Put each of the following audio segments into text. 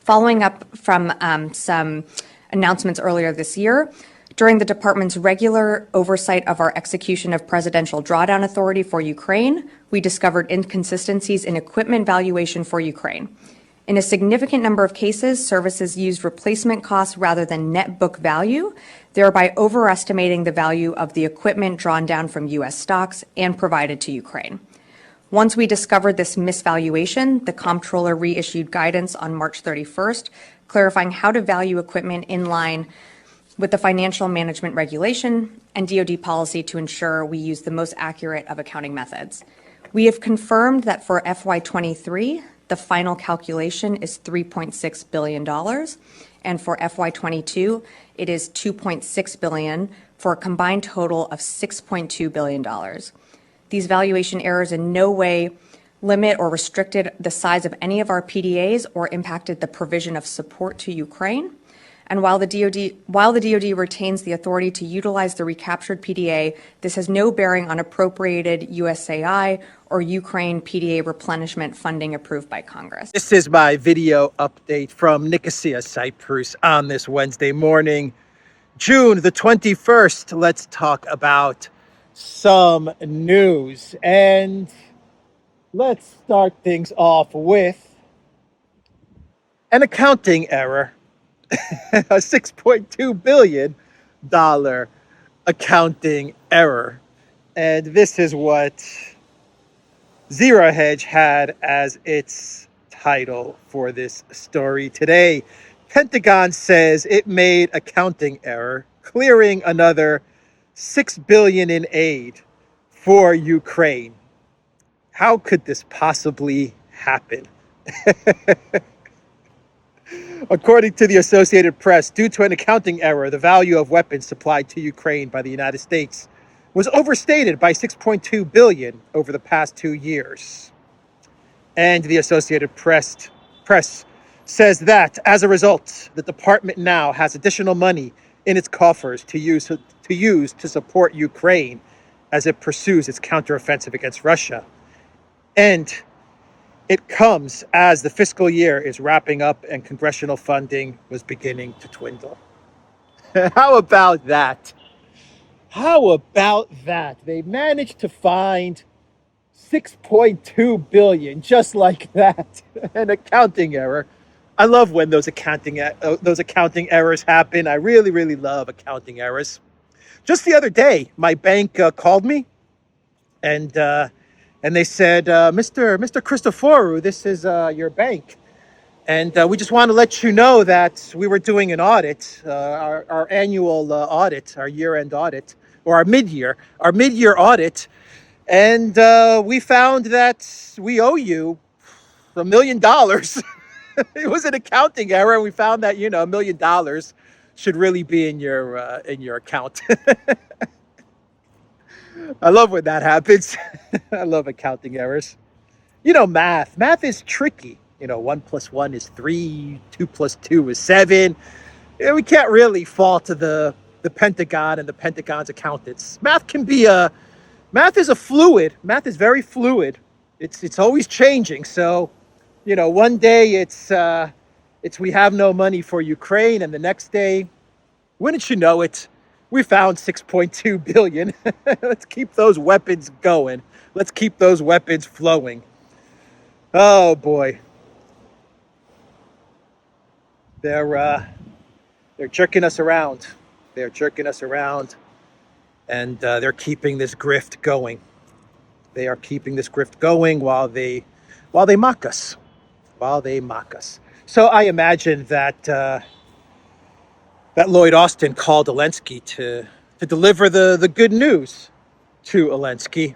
Following up from some announcements earlier this year, during the department's regular oversight of our execution of presidential drawdown authority for Ukraine, we discovered inconsistencies in equipment valuation for Ukraine. In a significant number of cases, services used replacement costs rather than net book value, thereby overestimating the value of the equipment drawn down from U.S. stocks and provided to Ukraine. Once we discovered this misvaluation, the comptroller reissued guidance on March 31st, clarifying how to value equipment in line with the financial management regulation and DoD policy to ensure we use the most accurate of accounting methods. We have confirmed that for FY23, the final calculation is $3.6 billion, and for FY22, it is $2.6 billion, for a combined total of $6.2 billion. These valuation errors in no way limit or restricted the size of any of our PDAs or impacted the provision of support to Ukraine. And while the DoD retains the authority to utilize the recaptured PDA, this has no bearing on appropriated USAI or Ukraine PDA replenishment funding approved by Congress. This is my video update from Nicosia, Cyprus on this Wednesday morning, June the 21st. Let's talk about some news. And let's start things off with an accounting error. A $6.2 billion accounting error. And this is what Zero Hedge had as its title for this story today. Pentagon says it made accounting error, clearing another $6 billion in aid for Ukraine. How could this possibly happen? According to the Associated Press, due to an accounting error, the value of weapons supplied to Ukraine by the United States was overstated by $6.2 billion over the past 2 years. And the Associated Press says that, as a result, the department now has additional money in its coffers to use to support Ukraine as it pursues its counteroffensive against Russia. And it comes as the fiscal year is wrapping up and congressional funding was beginning to dwindle. How about that? How about that? They managed to find $6.2 billion just like that. An accounting error. I love when those accounting errors happen. I really, really love accounting errors. Just the other day, my bank called me and they said, Mr. Christoforou, this is your bank. And we just want to let you know that we were doing an audit, our annual audit, our year-end audit, or our mid-year audit. And we found that we owe you $1 million. It was an accounting error. We found that, $1 million should really be in your account. I love when that happens. I love accounting errors. Math is tricky. 1 + 1 is 3, 2 + 2 is 7. We can't really fault the Pentagon and the Pentagon's accountants. Math is Math is very fluid. It's always changing. So, one day it's we have no money for Ukraine, and the next day, wouldn't you know it, we found $6.2 billion. Let's keep those weapons going. Let's keep those weapons flowing. Oh boy. They're jerking us around. They're jerking us around, and they're keeping this grift going. They are keeping this grift going while they mock us. So I imagine that Lloyd Austin called Zelensky to deliver the good news to Zelensky.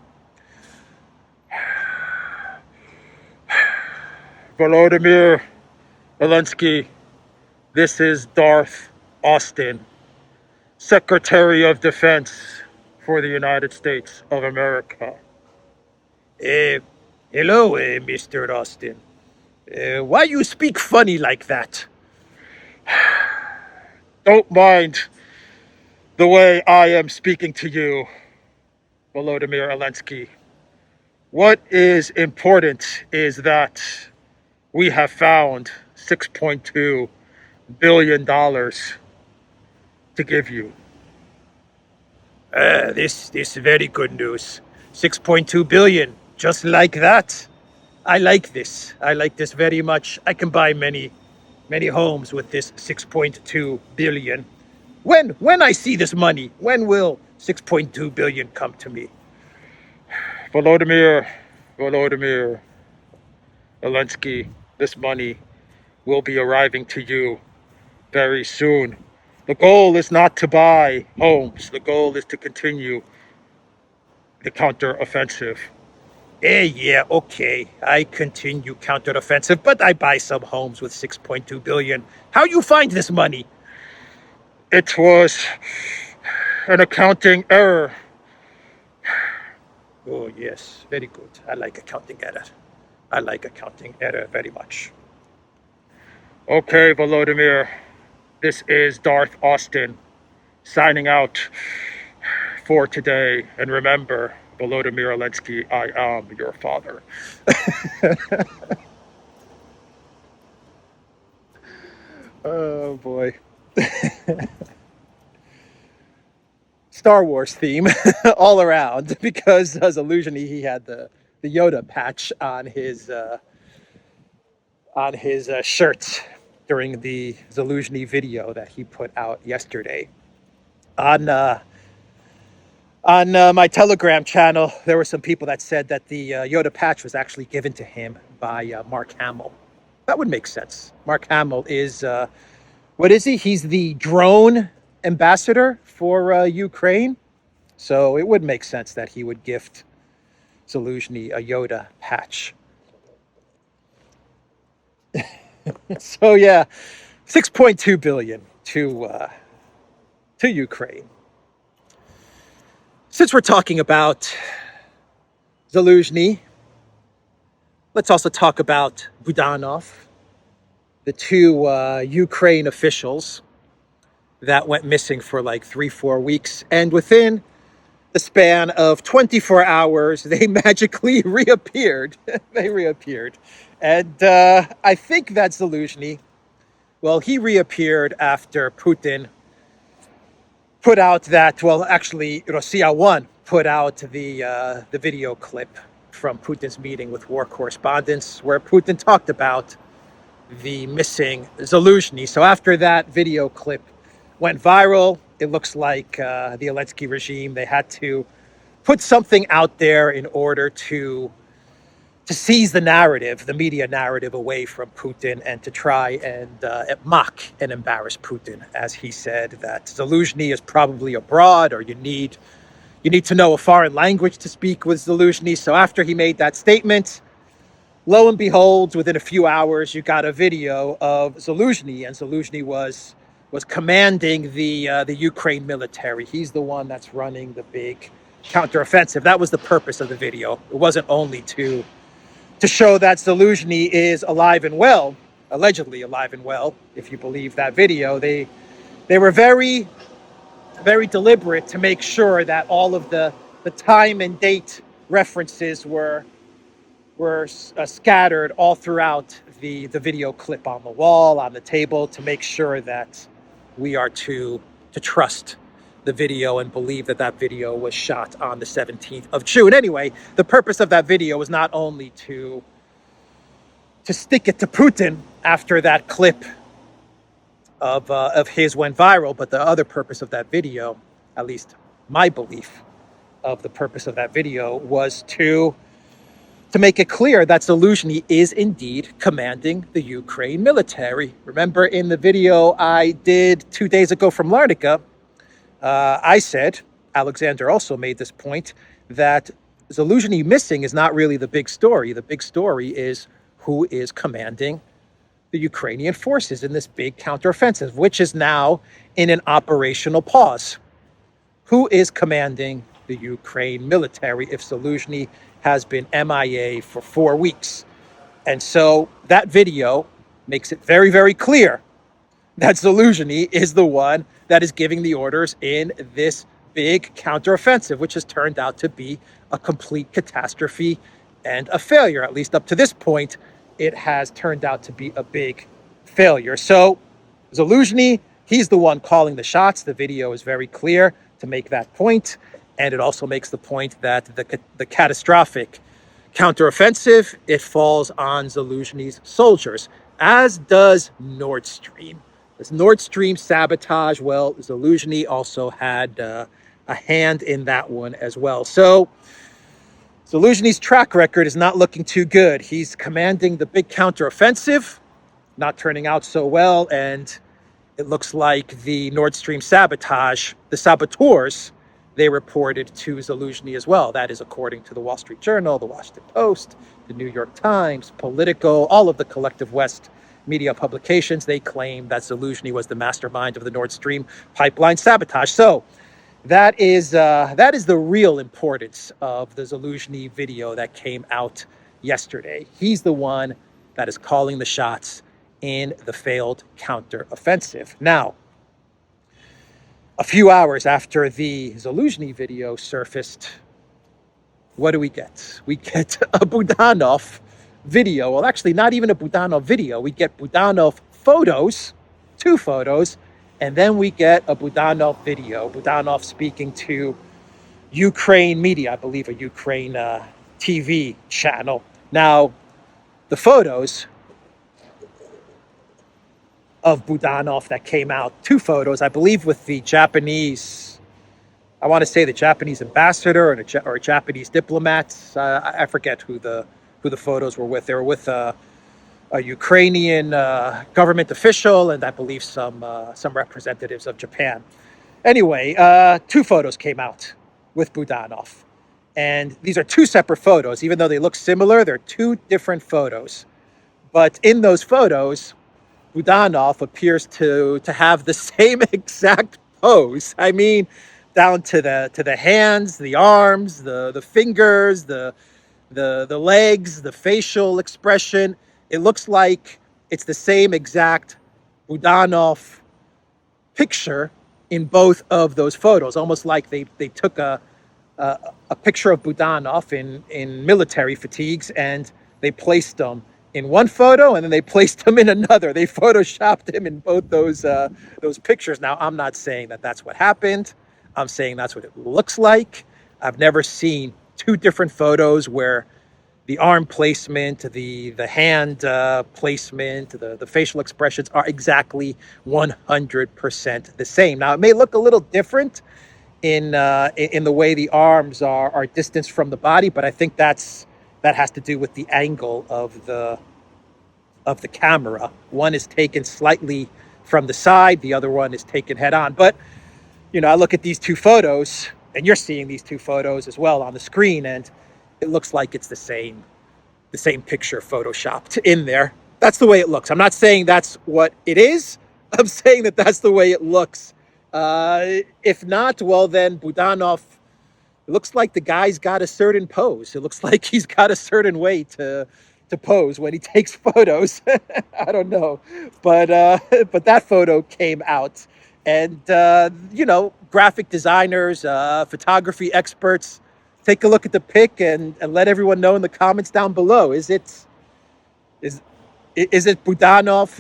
Volodymyr Zelensky, this is Darth Austin, Secretary of Defense for the United States of America. Hello, Mr. Austin. Why you speak funny like that? Don't mind the way I am speaking to you, Volodymyr Zelensky. What is important is that we have found $6.2 billion to give you. This very good news. 6.2 billion, just like that. I like this. I like this very much. I can buy many homes with this 6.2 billion. When I see this money, when will 6.2 billion come to me? Volodymyr Zelensky, this money will be arriving to you very soon. The goal is not to buy homes. The goal is to continue the counteroffensive. Yeah, okay. I continue counteroffensive, but I buy some homes with 6.2 billion. How you find this money? It was an accounting error. Oh, yes, very good. I like accounting error. I like accounting error very much. Okay, Volodymyr, this is Darth Austin signing out for today. And remember, Volodymyr Zelensky, I am your father. Oh, boy. Star Wars theme all around, because Zelensky, he had the Yoda patch on his shirt during the Zelensky video that he put out yesterday. On my Telegram channel, there were some people that said that the Yoda patch was actually given to him by Mark Hamill. That would make sense. Mark Hamill is, what is he? He's the drone ambassador for Ukraine. So it would make sense that he would gift Zelensky a Yoda patch. So yeah, 6.2 billion to Ukraine. Since we're talking about Zelensky, let's also talk about Budanov, the two Ukraine officials that went missing for like 3-4 weeks. And within the span of 24 hours, they magically reappeared. They reappeared. And I think that Zelensky, well, he reappeared after Putin put out that, well, actually, Russia 1 put out the video clip from Putin's meeting with war correspondents, where Putin talked about the missing Zelensky. So after that video clip went viral, it looks like the Zelensky regime, they had to put something out there in order to seize the narrative, the media narrative, away from Putin, and to try and mock and embarrass Putin, as he said that Zelensky is probably abroad, or you need to know a foreign language to speak with Zelensky. So after he made that statement, lo and behold, within a few hours, you got a video of Zelensky, and Zelensky was commanding the Ukraine military. He's the one that's running the big counteroffensive. That was the purpose of the video. It wasn't only to show that Zelensky is alive and well, allegedly alive and well, if you believe that video. They were very, very deliberate to make sure that all of the time and date references were scattered all throughout the video clip on the wall, on the table, to make sure that we are to trust the video and believe that that video was shot on the 17th of June. Anyway, the purpose of that video was not only to stick it to Putin after that clip of his went viral, but the other purpose of that video, at least my belief of the purpose of that video, was to make it clear that Zelensky is indeed commanding the Ukraine military. Remember in the video I did 2 days ago from Larnaca, I said, Alexander also made this point, that Zelensky missing is not really the big story. The big story is who is commanding the Ukrainian forces in this big counteroffensive, which is now in an operational pause. Who is commanding the Ukraine military if Zelensky has been MIA for 4 weeks? And so that video makes it very, very clear that Zelensky is the one that is giving the orders in this big counteroffensive, which has turned out to be a complete catastrophe and a failure. At least up to this point, it has turned out to be a big failure. So Zaluzhny, he's the one calling the shots. The video is very clear to make that point. And it also makes the point that the catastrophic counteroffensive, it falls on Zaluzhny's soldiers, as does Nord Stream. This Nord Stream sabotage, well, Zaluzhny also had a hand in that one as well. So Zaluzhny's track record is not looking too good. He's commanding the big counteroffensive, not turning out so well, and it looks like the Nord Stream sabotage, the saboteurs, they reported to Zaluzhny as well. That is according to the Wall Street Journal, the Washington Post, the New York Times, Politico, all of the collective West media publications. They claim that Zaluzhny was the mastermind of the Nord Stream pipeline sabotage. So that is the real importance of the Zaluzhny video that came out yesterday. He's the one that is calling the shots in the failed counteroffensive. Now, a few hours after the Zaluzhny video surfaced, what do we get? We get a Budanov video. Well, actually, not even a Budanov video. We get Budanov photos, 2 photos, and then we get a Budanov video. Budanov speaking to Ukraine media, I believe a Ukraine TV channel. Now, the photos of Budanov that came out, 2 photos, I believe with the Japanese, I want to say the Japanese ambassador or a Japanese diplomat. I forget who the photos were with. They were with a Ukrainian government official and I believe some representatives of Japan. Anyway, 2 photos came out with Budanov. And these are 2 separate photos. Even though they look similar, they're 2 different photos. But in those photos, Budanov appears to have the same exact pose. I mean, down to the hands, the arms, the fingers, the legs, the facial expression. It looks like it's the same exact Budanov picture in both of those photos. Almost like they took a picture of Budanov in military fatigues and they placed them in one photo and then they placed him in another. They photoshopped him in both those pictures. Now, I'm not saying that that's what happened. I'm saying that's what it looks like. I've never seen 2 different photos where the arm placement, the hand placement, the facial expressions are exactly 100% the same. Now, it may look a little different in the way the arms are distanced from the body, but I think that has to do with the angle of the camera. One is taken slightly from the side, the other one is taken head on. But, I look at these 2 photos, and you're seeing these 2 photos as well on the screen, and it looks like it's the same picture photoshopped in there. That's the way it looks. I'm not saying that's what it is. I'm saying that that's the way it looks. If not, well, then Budanov, it looks like the guy's got a certain pose. It looks like he's got a certain way to pose when he takes photos. I don't know. But that photo came out. And, graphic designers, photography experts, take a look at the pic and let everyone know in the comments down below. Is it Budanov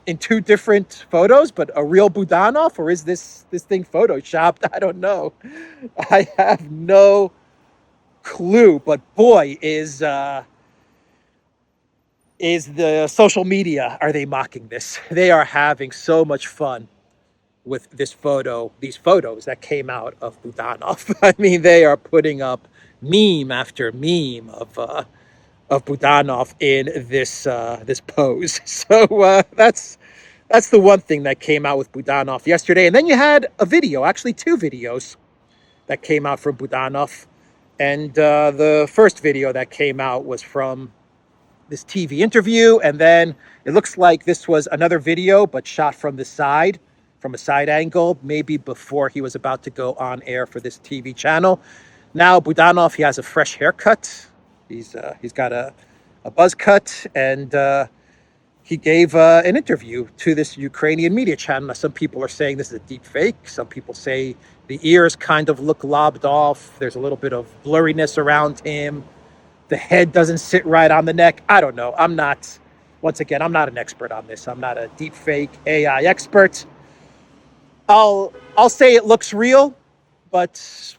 in 2 different photos, but a real Budanov, or is this thing photoshopped? I don't know. I have no clue. But boy, is the social media, are they mocking this? They are having so much fun with these photos that came out of Budanov. I mean, they are putting up meme after meme of Budanov in this pose. So that's the one thing that came out with Budanov yesterday. And then you had a video, actually 2 videos that came out from Budanov. And the first video that came out was from this TV interview. And then it looks like this was another video, but shot from the side, from a side angle, maybe before he was about to go on air for this TV channel. Now, Budanov, he has a fresh haircut. He's got a buzz cut, and he gave an interview to this Ukrainian media channel. Now, some people are saying this is a deep fake. Some people say the ears kind of look lobbed off. There's a little bit of blurriness around him. The head doesn't sit right on the neck. I don't know. I'm not Once again, I'm not an expert on this. I'm not a deepfake AI expert. I'll say it looks real, but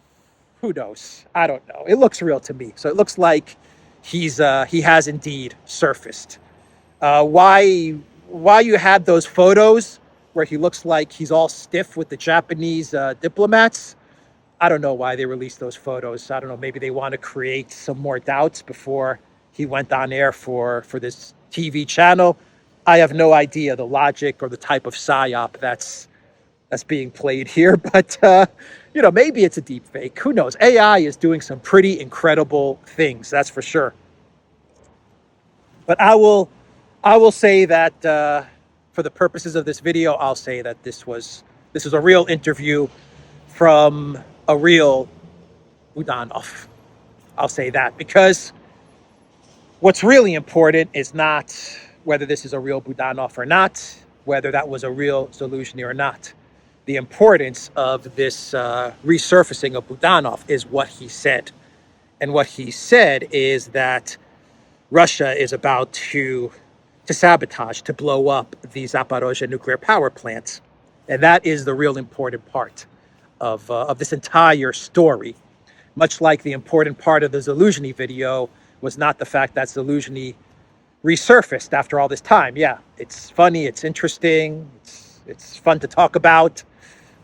who knows? I don't know. It looks real to me. So it looks like he has indeed surfaced. Why you had those photos where he looks like he's all stiff with the Japanese diplomats? I don't know why they released those photos. I don't know. Maybe they want to create some more doubts before he went on air for this TV channel. I have no idea the logic or the type of psyop that's being played here, but maybe it's a deep fake. Who knows? AI is doing some pretty incredible things, that's for sure. But I will say that for the purposes of this video, I'll say that this was a real interview from a real Budanov. I'll say that, because what's really important is not whether this is a real Budanov or not, whether that was a real Zaluzhny or not. The importance of this resurfacing of Budanov is what he said. And what he said is that Russia is about to sabotage, to blow up the Zaporozhye nuclear power plants. And that is the real important part of this entire story. Much like the important part of the Zaluzhny video was not the fact that Zaluzhny resurfaced after all this time. Yeah, it's funny, it's interesting, it's fun to talk about.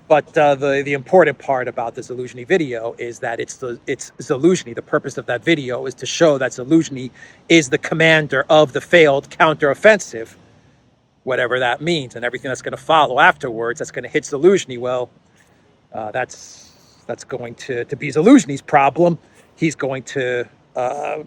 But the important part about the Zaluzhny video is that it's Zaluzhny. The purpose of that video is to show that Zaluzhny is the commander of the failed counteroffensive, whatever that means, and everything that's going to follow afterwards that's going to hit Zaluzhny. Well, that's going to be Zaluzhny's problem. He's going to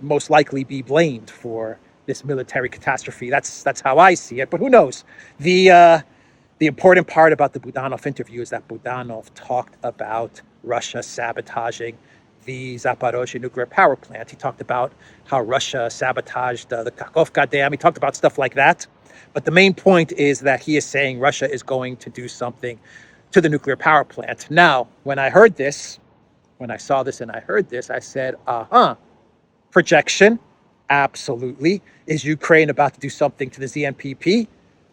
most likely be blamed for this military catastrophe. That's how I see it. But who knows? The important part about the Budanov interview is that Budanov talked about Russia sabotaging the Zaporozhye nuclear power plant. He talked about how Russia sabotaged the Kakhovka Dam. He talked about stuff like that. But the main point is that he is saying Russia is going to do something to the nuclear power plant. Now, when I saw this and I heard this, I said, projection, absolutely. Is Ukraine about to do something to the ZNPP?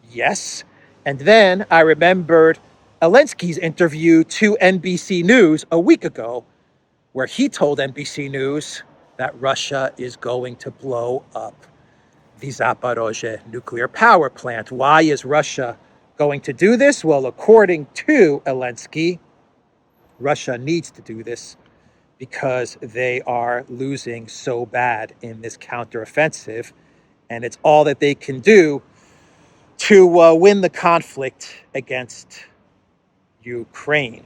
Yes. And then I remembered Zelensky's interview to NBC News a week ago, where he told NBC News that Russia is going to blow up the Zaporozhye nuclear power plant. Why is Russia going to do this? Well, according to Zelensky, Russia needs to do this because they are losing so bad in this counteroffensive, and it's all that they can do to win the conflict against Ukraine.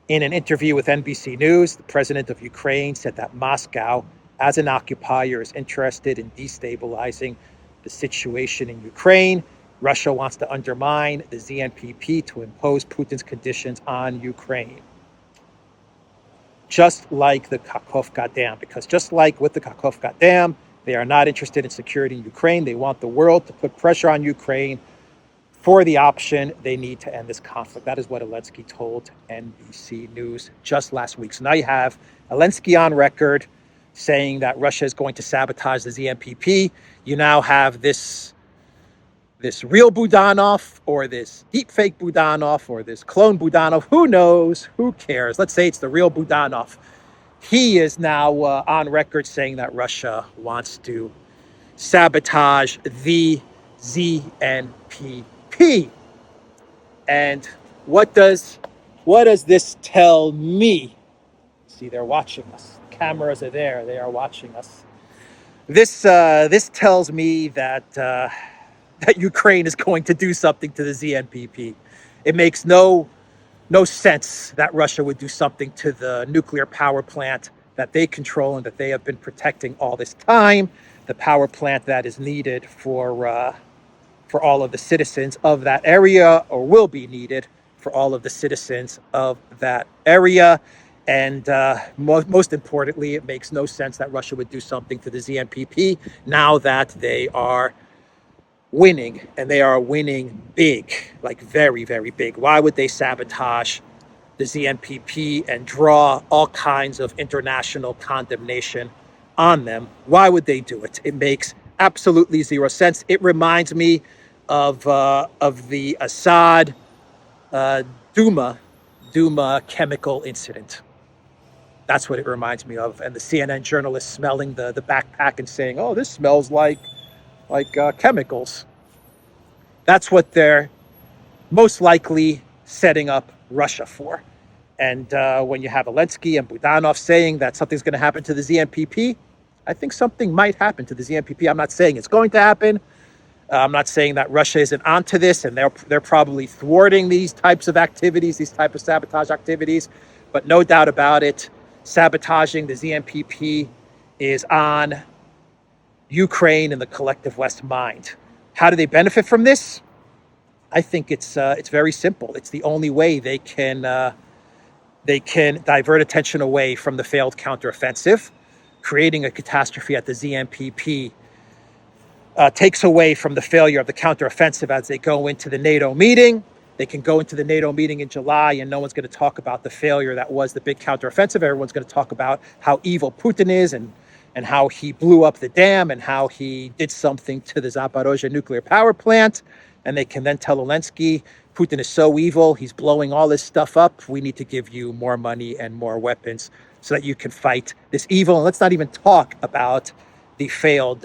In an interview with NBC News, the president of Ukraine said that Moscow, as an occupier, is interested in destabilizing the situation in Ukraine. Russia wants to undermine the ZNPP to impose Putin's conditions on Ukraine. Just like the Kakhovka Dam, because just like with the Kakhovka Dam, they are not interested in security in Ukraine. They want the world to put pressure on Ukraine for the option they need to end this conflict. That is what Zelensky told NBC News just last week. So now you have Zelensky on record saying that Russia is going to sabotage the ZNPP. You now have this real Budanov, or this deepfake Budanov, or this clone Budanov. Who knows? Who cares? Let's say it's the real Budanov. He is now on record saying that Russia wants to sabotage the ZNPP. And what does this tell me? See, they're watching us. The cameras are there. They are watching us. This tells me that Ukraine is going to do something to the ZNPP. It makes no sense that Russia would do something to the nuclear power plant that they control and that they have been protecting all this time. The power plant that is needed for all of the citizens of that area, or will be needed for all of the citizens of that area. And most importantly, it makes no sense that Russia would do something to the ZNPP now that they are winning, and they are winning big, like very, very big. Why would they sabotage the ZNPP and draw all kinds of international condemnation on them? Why would they do it? It makes absolutely 0 cents. It reminds me of the Assad Duma chemical incident. That's what it reminds me of. And the CNN journalist smelling the backpack and saying, "Oh, this smells like chemicals." That's what they're most likely setting up Russia for. And when you have Zelensky and Budanov saying that something's going to happen to the ZNPP, I think something might happen to the ZNPP. I'm not saying it's going to happen. I'm not saying that Russia isn't onto this, and they're probably thwarting these types of activities, these type of sabotage activities. But no doubt about it, sabotaging the ZNPP is on Ukraine and the collective West mind. How do they benefit from this? I think it's very simple. It's the only way they can divert attention away from the failed counteroffensive. Creating a catastrophe at the ZNPP takes away from the failure of the counteroffensive as they go into the NATO meeting. They can go into the NATO meeting in July and no one's going to talk about the failure that was the big counteroffensive. Everyone's going to talk about how evil Putin is and how he blew up the dam and how he did something to the Zaporozhye nuclear power plant. And they can then tell Zelensky, Putin is so evil, he's blowing all this stuff up. We need to give you more money and more weapons so that you can fight this evil. And let's not even talk about the failed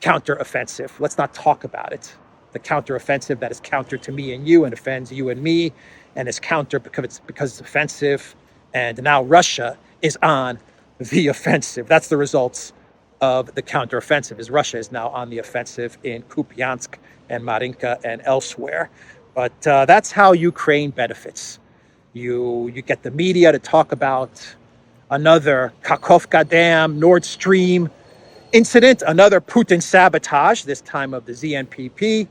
counteroffensive. Let's not talk about it. The counteroffensive that is counter to me and you and offends you and me and is counter because it's offensive. And now Russia is on the offensive. That's the results of the counteroffensive, is Russia is now on the offensive in Kupiansk and Marinka and elsewhere. But that's how Ukraine benefits. You get the media to talk about another Kakhovka Dam, Nord Stream incident, another Putin sabotage, this time of the ZNPP.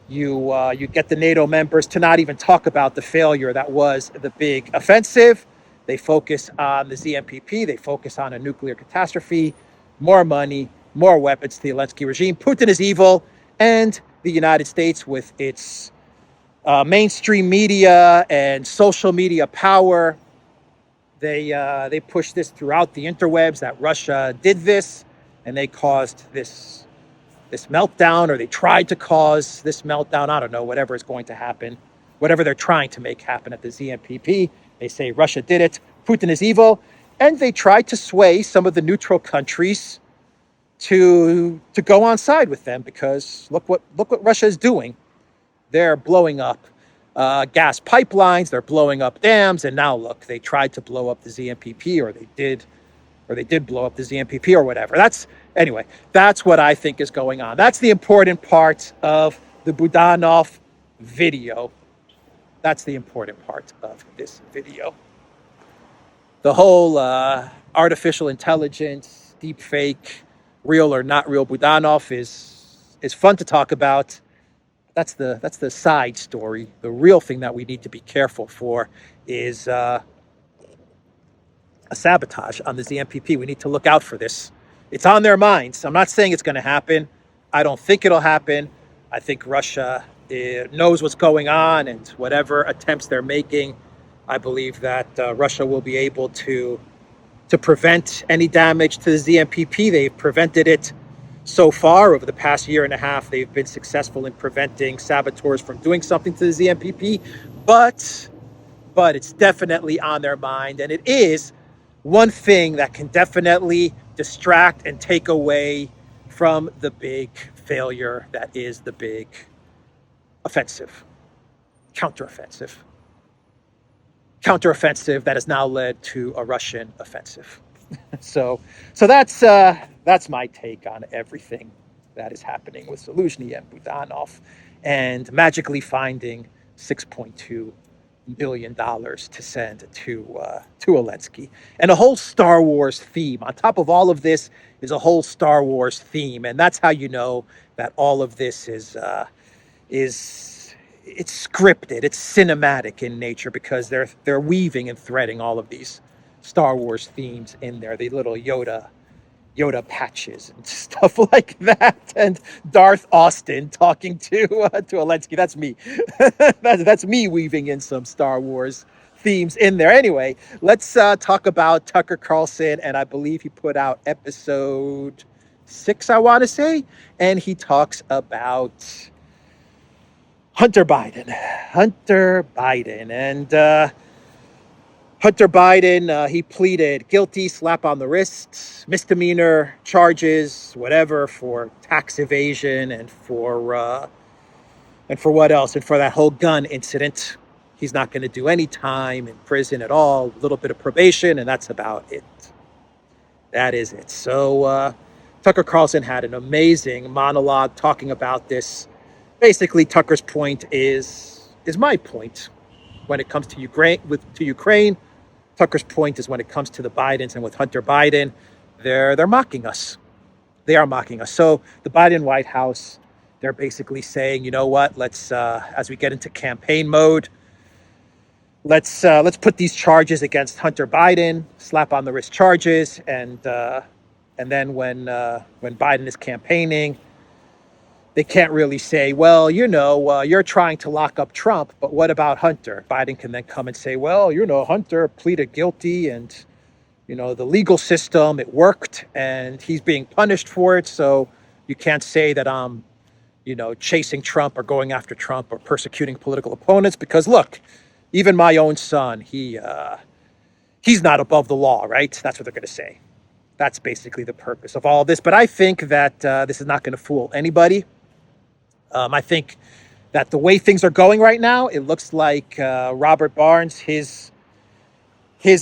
You get the NATO members to not even talk about the failure that was the big offensive. They focus on the ZNPP. They focus on a nuclear catastrophe, more money, more weapons to the Zelensky regime. Putin is evil, and the United States, with its mainstream media and social media power, they push this throughout the interwebs that Russia did this, and they caused this meltdown, or they tried to cause this meltdown. I don't know, whatever is going to happen, whatever they're trying to make happen at the ZNPP. They say Russia did it, Putin is evil, and they tried to sway some of the neutral countries to go on side with them, because look what Russia is doing. They're blowing up gas pipelines, they're blowing up dams, and now look, they tried to blow up the ZNPP, or they did blow up the ZNPP or whatever. That's what I think is going on. That's the important part of the Budanov video. That's the important part of this video. The whole artificial intelligence, deep fake, real or not real Budanov is fun to talk about. That's the side story. The real thing that we need to be careful for is a sabotage on the ZNPP. We need to look out for this. It's on their minds. I'm not saying it's going to happen. I don't think it'll happen. I think Russia knows what's going on, and whatever attempts they're making, I believe that Russia will be able to prevent any damage to the ZNPP. They've prevented it so far over the past year and a half. They've been successful in preventing saboteurs from doing something to the ZNPP, but it's definitely on their mind, and it is one thing that can definitely distract and take away from the big failure that is the big offensive, counteroffensive that has now led to a Russian offensive. So that's my take on everything that is happening with Zelensky and Budanov, and magically finding $6.2 billion to send to Zelensky, and a whole Star Wars theme. On top of all of this is a whole Star Wars theme, and that's how you know that all of this is it's scripted, it's cinematic in nature, because they're weaving and threading all of these Star Wars themes in there. The little Yoda patches and stuff like that, and Darth Austin talking to Zelensky. That's me. that's me weaving in some Star Wars themes in there. Anyway, let's talk about Tucker Carlson, and I believe he put out episode 6, I want to say. And he talks about Hunter Biden. And Hunter Biden, he pleaded guilty, slap on the wrist, misdemeanor charges, whatever, for tax evasion and for what else? And for that whole gun incident. He's not going to do any time in prison at all, a little bit of probation, and that's about it. That is it. So Tucker Carlson had an amazing monologue talking about this. Basically, Tucker's point is my point when it comes to Ukraine. Tucker's point is when it comes to the Bidens and with Hunter Biden, they're mocking us. They are mocking us. So the Biden White House, they're basically saying, you know what? Let's as we get into campaign mode, let's put these charges against Hunter Biden, slap on the wrist charges, and then when Biden is campaigning, they can't really say, well, you're trying to lock up Trump, but what about Hunter? Biden can then come and say, well, Hunter pleaded guilty and, the legal system, it worked and he's being punished for it. So you can't say that I'm, chasing Trump or going after Trump or persecuting political opponents because look, even my own son, he's not above the law, right? That's what they're going to say. That's basically the purpose of all this. But I think that this is not going to fool anybody. I think that the way things are going right now, it looks like Robert Barnes, his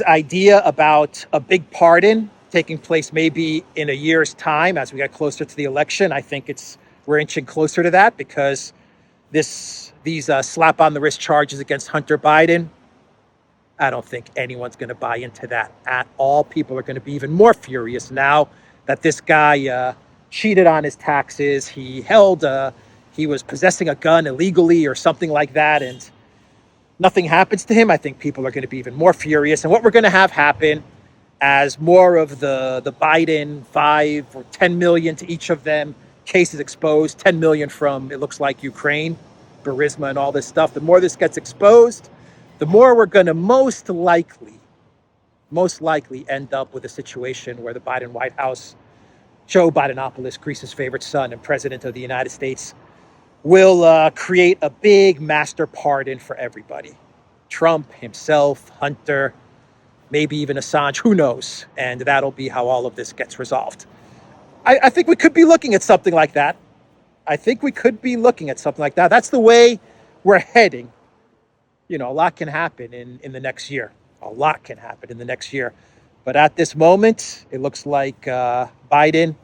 idea about a big pardon taking place maybe in a year's time as we get closer to the election. I think we're inching closer to that because these slap on the wrist charges against Hunter Biden, I don't think anyone's going to buy into that at all. People are going to be even more furious now that this guy cheated on his taxes. He was possessing a gun illegally or something like that, and nothing happens to him. I think people are going to be even more furious. And what we're going to have happen as more of the Biden 5 or 10 million to each of them cases exposed, 10 million from, it looks like, Ukraine, Burisma and all this stuff, the more this gets exposed, the more we're going to most likely end up with a situation where the Biden White House, Joe Bidenopoulos, Greece's favorite son and president of the United States, will create a big master pardon for everybody. Trump, himself, Hunter, maybe even Assange, who knows? And that'll be how all of this gets resolved. I think we could be looking at something like that. That's the way we're heading. A lot can happen in the next year. But at this moment, it looks like Biden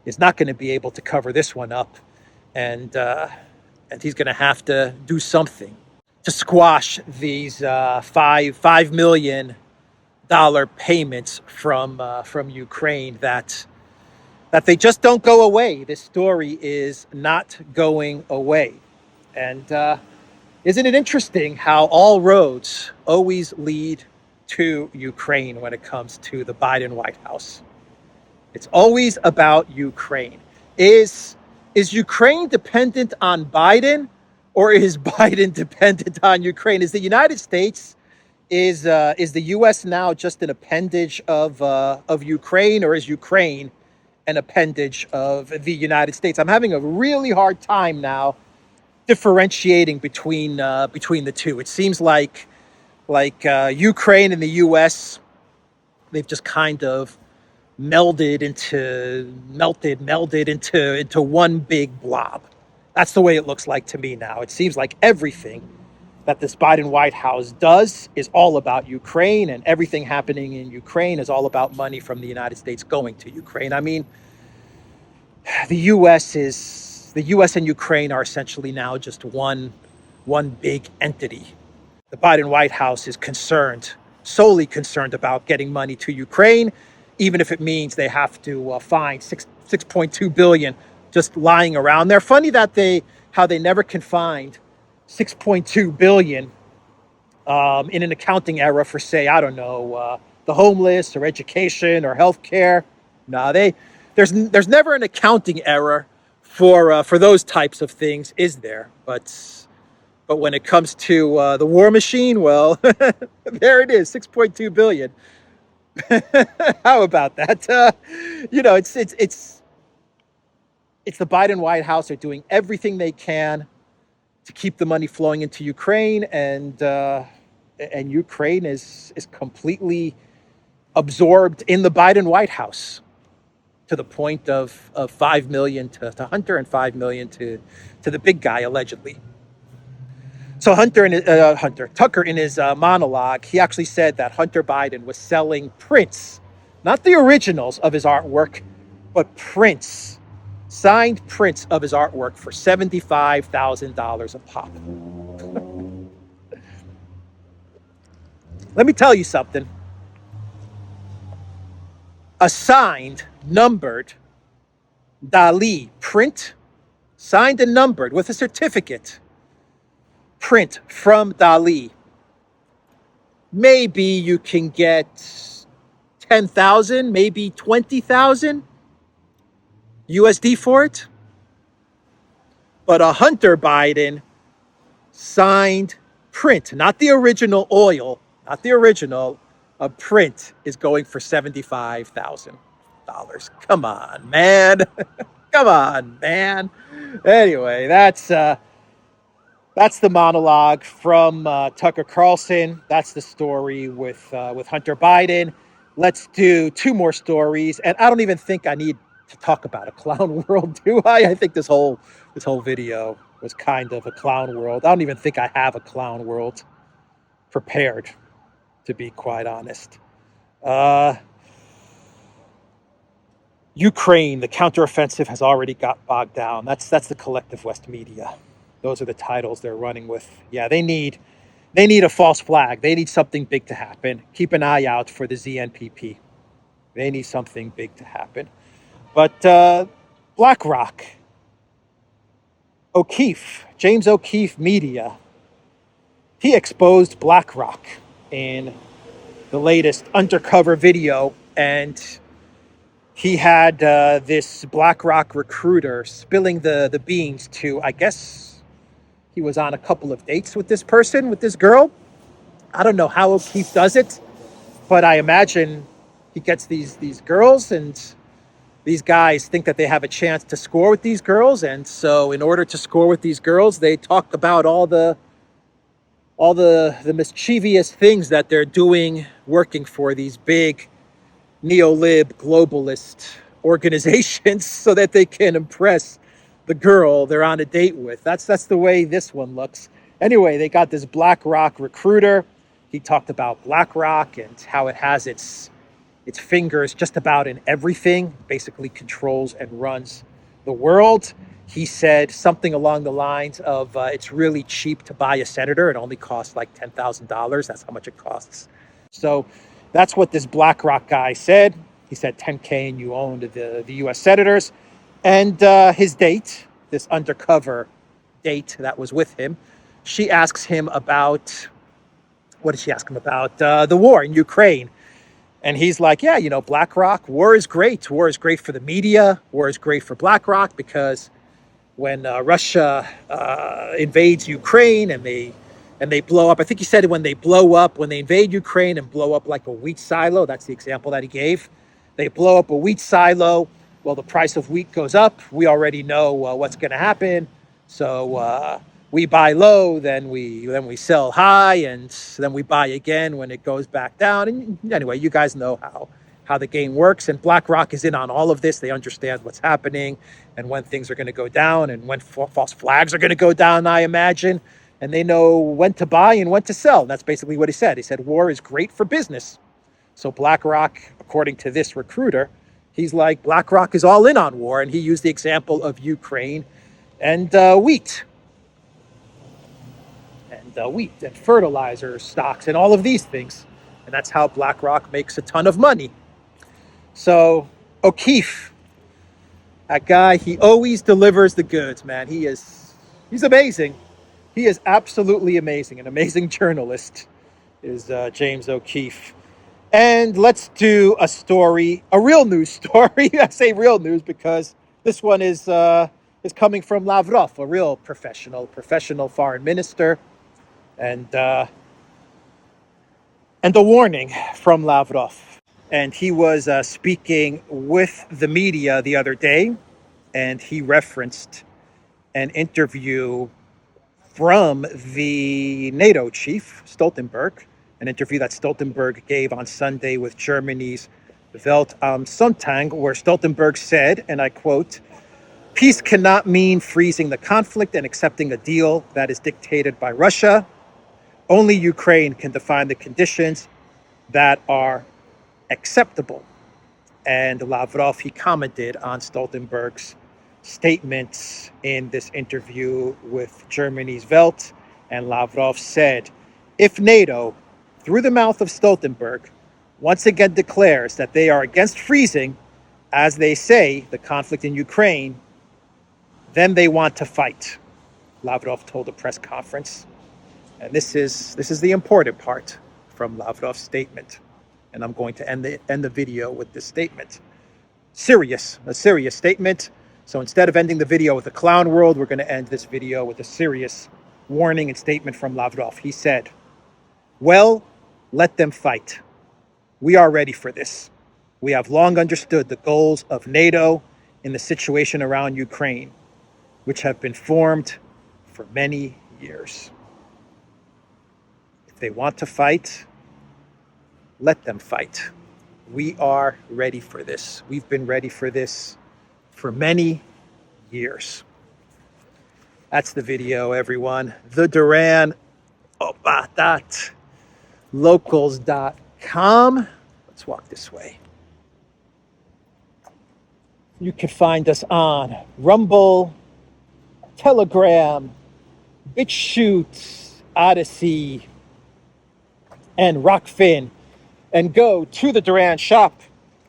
is not going to be able to cover this one up. And he's going to have to do something to squash these $5 million payments from Ukraine that they just don't go away. This story is not going away. And isn't it interesting how all roads always lead to Ukraine when it comes to the Biden White House? It's always about Ukraine. Is Ukraine dependent on Biden, or is Biden dependent on Ukraine? Is the United States, is the U.S. now just an appendage of Ukraine, or is Ukraine an appendage of the United States? I'm having a really hard time now differentiating between the two. It seems like Ukraine and the U.S., they've just kind of melded into one big blob. That's the way it looks like to me now. It seems like everything that this Biden White House does is all about Ukraine, and everything happening in Ukraine is all about money from the United States going to Ukraine. I mean, the U.S. and Ukraine are essentially now just one big entity. The Biden White House is solely concerned about getting money to Ukraine, even if it means they have to find $6.2 billion just lying around there. Funny that how they never can find $6.2 billion in an accounting error for, say, I don't know, the homeless or education or healthcare. No, there's never an accounting error for those types of things, is there? But when it comes to the war machine, well, there it is, $6.2 billion. How about that? It's the Biden White House. They're doing everything they can to keep the money flowing into Ukraine, and Ukraine is completely absorbed in the Biden White House, to the point of 5 million to Hunter and 5 million to the big guy, allegedly. So Tucker, in his monologue, he actually said that Hunter Biden was selling prints, not the originals of his artwork, but prints, signed prints of his artwork for $75,000 a pop. Let me tell you something. A signed, numbered Dali print, signed and numbered with a certificate print from Dali, maybe you can get 10,000, maybe 20,000 USD for it. But a Hunter Biden signed print, not the original oil, not the original, a print is going for $75,000. Come on, man. Come on, man. Anyway, that's the monologue from Tucker Carlson. That's the story with Hunter Biden. Let's do two more stories, and I don't even think I need to talk about a clown world, do I? I think this whole video was kind of a clown world. I don't even think I have a clown world prepared, to be quite honest. Ukraine, the counteroffensive has already got bogged down. That's the collective West media. Those are the titles they're running with. Yeah, they need a false flag. They need something big to happen. Keep an eye out for the ZNPP. They need something big to happen. But BlackRock, James O'Keefe Media, he exposed BlackRock in the latest undercover video, and he had this BlackRock recruiter spilling the beans to, I guess he was on a couple of dates with this person, with this girl. I don't know how O'Keefe does it, but I imagine he gets these girls, and these guys think that they have a chance to score with these girls. And so in order to score with these girls, they talk about all the mischievous things that they're doing, working for these big neo-lib globalist organizations so that they can impress the girl they're on a date with. That's the way this one looks. Anyway, they got this BlackRock recruiter. He talked about BlackRock and how it has its fingers just about in everything, basically controls and runs the world. He said something along the lines of it's really cheap to buy a senator. It only costs like $10,000. That's how much it costs. So that's what this BlackRock guy said. He said $10K and you owned the U.S. senators. And his date, this undercover date that was with him, she asks him about, what did she ask him about? The war in Ukraine. And he's like, yeah, BlackRock, war is great. War is great for the media. War is great for BlackRock because when Russia invades Ukraine and they blow up, I think he said when they invade Ukraine and blow up like a wheat silo, that's the example that he gave. They blow up a wheat silo. Well, the price of wheat goes up. We already know what's going to happen. So we buy low, then we sell high, and then we buy again when it goes back down. And anyway, you guys know how the game works. And BlackRock is in on all of this. They understand what's happening and when things are going to go down and when false flags are going to go down, I imagine. And they know when to buy and when to sell. And that's basically what he said. He said war is great for business. So BlackRock, according to this recruiter, he's like, BlackRock is all in on war. And he used the example of Ukraine and wheat. And wheat and fertilizer stocks and all of these things. And that's how BlackRock makes a ton of money. So O'Keefe, that guy, he always delivers the goods, man. He's amazing. He is absolutely amazing. An amazing journalist is James O'Keefe. And let's do a story, a real news story. I say real news because this one is coming from Lavrov, a real professional foreign minister. And a warning from Lavrov. And he was speaking with the media the other day. and he referenced an interview from the NATO chief, Stoltenberg, an interview that Stoltenberg gave on Sunday with Germany's Welt am Sonntag, where Stoltenberg said, and I quote, "Peace cannot mean freezing the conflict and accepting a deal that is dictated by Russia. Only Ukraine can define the conditions that are acceptable." And Lavrov, he commented on Stoltenberg's statements in this interview with Germany's Welt. And Lavrov said, if NATO, through the mouth of Stoltenberg, once again declares that they are against freezing, as they say, the conflict in Ukraine, then they want to fight, Lavrov told a press conference. And this is the important part from Lavrov's statement. And I'm going to end the video with this statement. A serious statement. So instead of ending the video with the clown world, we're going to end this video with a serious warning and statement from Lavrov. He said, well, let them fight. We are ready for this. We have long understood the goals of NATO in the situation around Ukraine, which have been formed for many years. If they want to fight, let them fight. We are ready for this. We've been ready for this for many years. That's the video, everyone. The Duran, locals.com. Let's walk this way. You can find us on Rumble, Telegram, BitChute, ODYSEE, and Rockfin. And go to the Duran shop.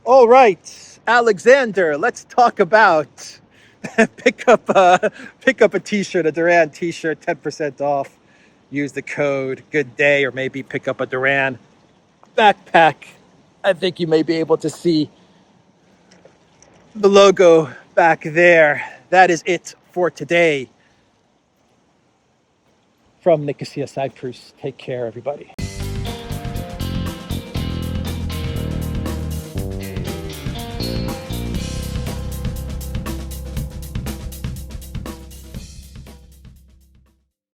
All right, Alexander, let's talk about pick up a t-shirt, a Duran t-shirt, 10% off. Use the code Good Day, or maybe pick up a Duran backpack. I think you may be able to see the logo back there. That is it for today. From Nicosia, Cyprus. Take care, everybody.